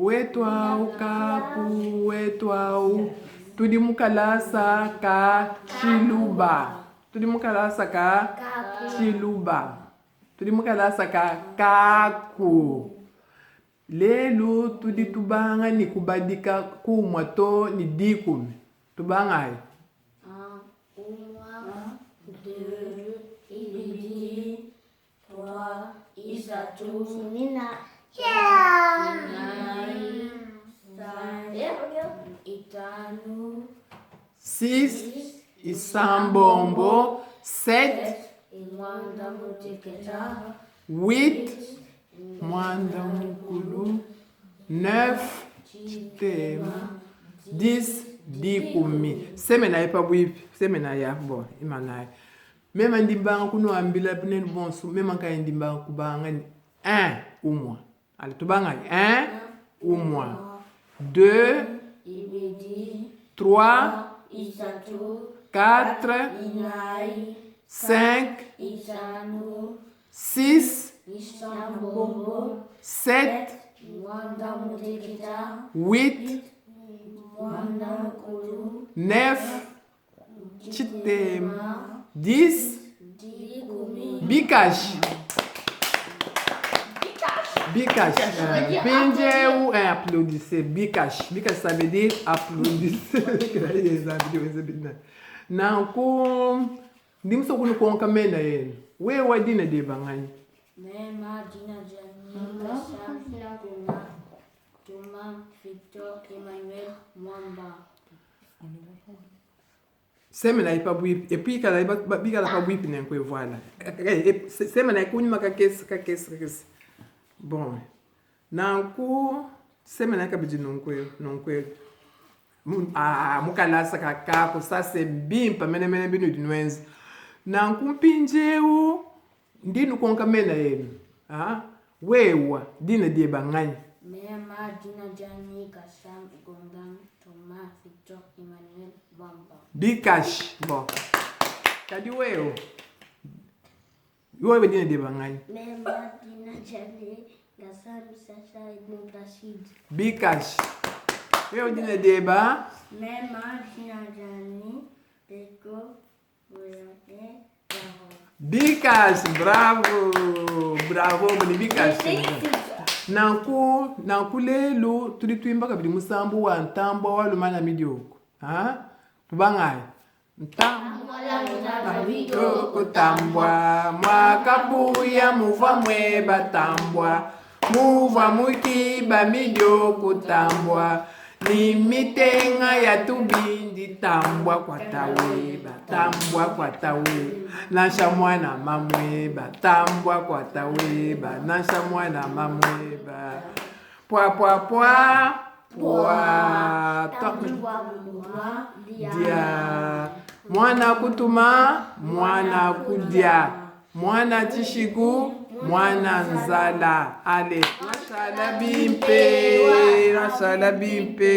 Wetwau kaku wetwau. Tudi mukalasa ka chiluba. Tudi mukalasa ka chiluba. Tudi mukalasa ka kaku. Lelu tudi tubanga ni kubadika kumwato ni dikume. Tubanga hai. 1, 2, ibili, 3, isatu, sinina, inai, 5, itanu, 6, isambombo, 7, imwanda muteketa, 8, mwanda mukulu, 9, chitema, 10, dikumi. Semena yepa bwipi, semena ya bo imanaye. Mema ndimbanga kuno ambila pinen bonsu, mema kaya ndimbanga kubanga ni 1 umwa. Ale tubanga 1 umwa. 2, 3, 4, 5, 6, 7, 8, 9, chitema, 10, bikash. Bikash. Pinje ou applaudissez. Bikash. Bikash, ça veut dire applaudissez. Nanku, dimso kunu konka mena yenu. We wadina de bangani. Mema dina jani, kasha, Tuma, Victor, Emmanuel, Mwamba. Semena ipa bwipi. Et puis kala bigala pa bwipi nenkwe voilà. Semena ikuni kakes. Bon. Nanku semena kabiji nonkwe. Mukalasa kakako ça c'est bimpa mene binu dinwenzi. Nanku mpinjeu ndinu konka mena yenu. Wewa dina de bangani. Mema dina jani, Kasham, Gondang, Thomas, Victor, Emmanuel, Mwamba. Bikash. Bon. Kadi wewe. Wewe dina de bangani. Mema dina jani, Gasam, Sasha, Ibn Rashid. Bikash. Wewe dina de ba. Mema dina jani, Beko, Boyake, Bravo. Bikash. Bravo mani Bikash. Nanku lelu tudi tuimba kabidi musambu wa ntambo wa lumana midioko. Tubangai. Ntambwa midioko tambwa. Mwakabuya muva mweba tambwa. Muva mukiba midioko tambwa. Ni mitenga ya tubindi tambwa kwa taweba. Tambwa kwa taweba. Nasha mwana mamweba. Tambwa kwa taweba. Nasha mwana mamweba. Pwa pwa pwa. Pwa. Dia. Mwana kutuma. Mwana kudia. Mwana tishiku. Mwana nzala. Ale. Rashala bimpe.